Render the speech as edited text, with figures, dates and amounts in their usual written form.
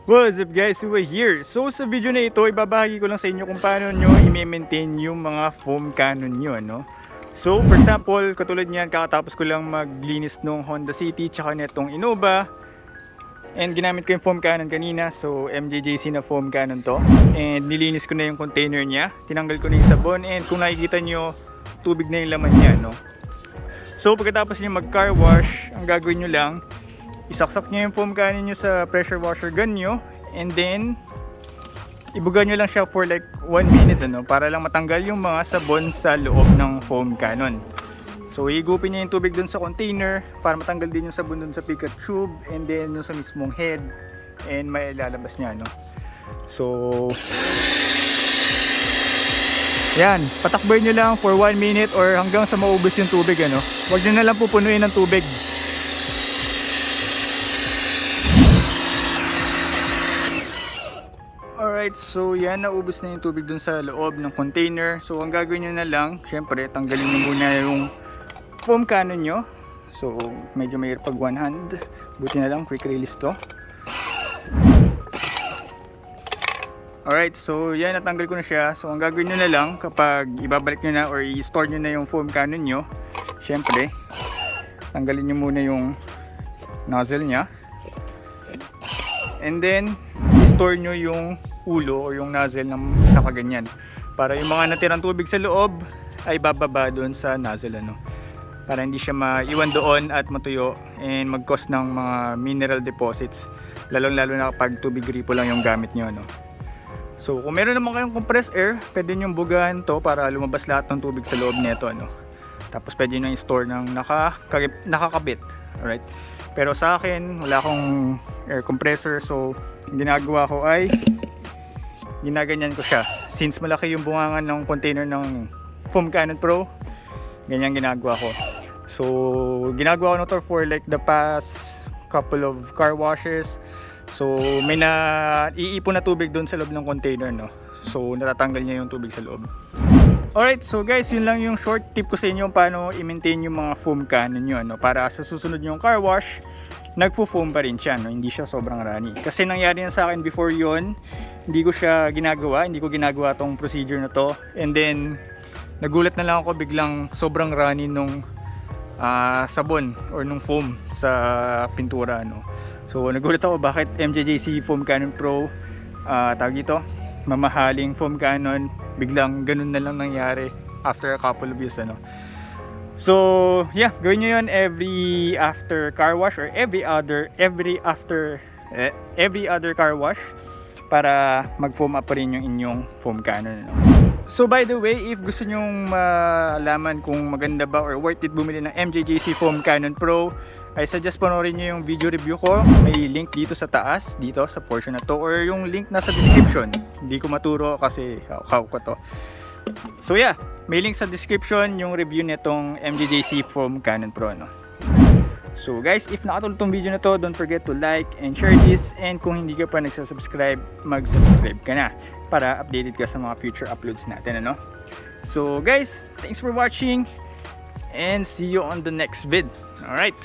What's up guys, Uwe here. So sa video na ito, ibabahagi ko lang sa inyo kung paano nyo i-maintain yung mga foam cannon nyo, no? So for example, katulad niyan, kakatapos ko lang maglinis nung Honda City tsaka netong Innova. And ginamit ko yung foam cannon kanina, so MJJC na foam cannon to. And nilinis ko na yung container niya, tinanggal ko na yung sabon, and kung nakikita nyo, tubig na yung laman niya, no? So pagkatapos nyo mag-car wash, ang gagawin nyo lang, isaksak nyo yung foam cannon nyo sa pressure washer gun nyo, and then ibuga nyo lang siya for like 1 minute, ano, para lang matanggal yung mga sabon sa loob ng foam cannon. So higupin nyo yung tubig dun sa container para matanggal din yung sabon dun sa picket tube, and then dun sa mismong head, and may lalabas nya, no? So yan, patakboy nyo lang for 1 minute or hanggang sa maubos yung tubig, ano. Huwag nyo na lang pupunuin ng tubig. Alright, so yan, naubos na yung tubig dun sa loob ng container. So ang gagawin nyo na lang, syempre tanggalin nyo muna yung foam cannon nyo. So medyo mahirap pag one hand, buti na lang quick release to. Alright, so yan, natanggal ko na siya. So ang gagawin nyo na lang kapag ibabalik nyo na or i-store nyo na yung foam cannon nyo, syempre tanggalin nyo muna yung nozzle nya, and then i-store nyo yung ulo o yung nozzle ng nakaganyan para yung mga natirang tubig sa loob ay bababa doon sa nozzle, ano, para hindi siya maiwan doon at matuyo and mag-cause ng mga mineral deposits, lalong lalo na kapag tubig gripo lang yung gamit nyo, no? So kung meron naman kayong compressed air, pwede nyo bugahan to para lumabas lahat ng tubig sa loob nito, ano. Tapos pwede nyo i-store ng nakakabit. Alright, pero sa akin wala akong air compressor, so ginagawa ko ay ginaganyan ko siya. Since malaki yung bungangan ng container ng Foam Cannon Pro, ganyan ginagawa ko. So ginagawa ko na to for like the past couple of car washes. So may iipon na tubig doon sa loob ng container, no? So natatanggal niya yung tubig sa loob. Alright, so guys, yun lang yung short tip ko sa inyo paano i-maintain yung mga foam cannon nyo, no? Para sa susunod yung car wash, nagfo-foam pa rin siya, no? Hindi siya sobrang runny. Kasi nangyari na sa akin before yon, hindi ko ginagawa tong procedure na to, and then nagulat na lang ako biglang sobrang runny nung sabon or nung foam sa pintura, no? So nagulat ako bakit MJJC Foam Cannon Pro, tawag ito, mamahaling foam cannon, biglang ganun na lang nangyari after a couple of years, ano. So yeah, gawin nyo yun every after car wash or every other car wash para mag-foam up pa rin yung inyong foam cannon, ano. So by the way, if gusto nyong malaman kung maganda ba or worth it bumili ng MJJC Foam Cannon Pro, I suggest panoorin nyo yung video review ko. May link dito sa taas, dito sa portion na to, or yung link nasa description. Hindi ko maturo kasi hawak ko to. So yeah, may link sa description yung review nitong MJJC Foam Cannon Pro, no? So guys, if nakatulong tong video na to, don't forget to like and share this, and kung hindi ka pa nagsasubscribe, mag-subscribe ka na para updated ka sa mga future uploads natin, ano? So guys, thanks for watching and see you on the next vid. Alright.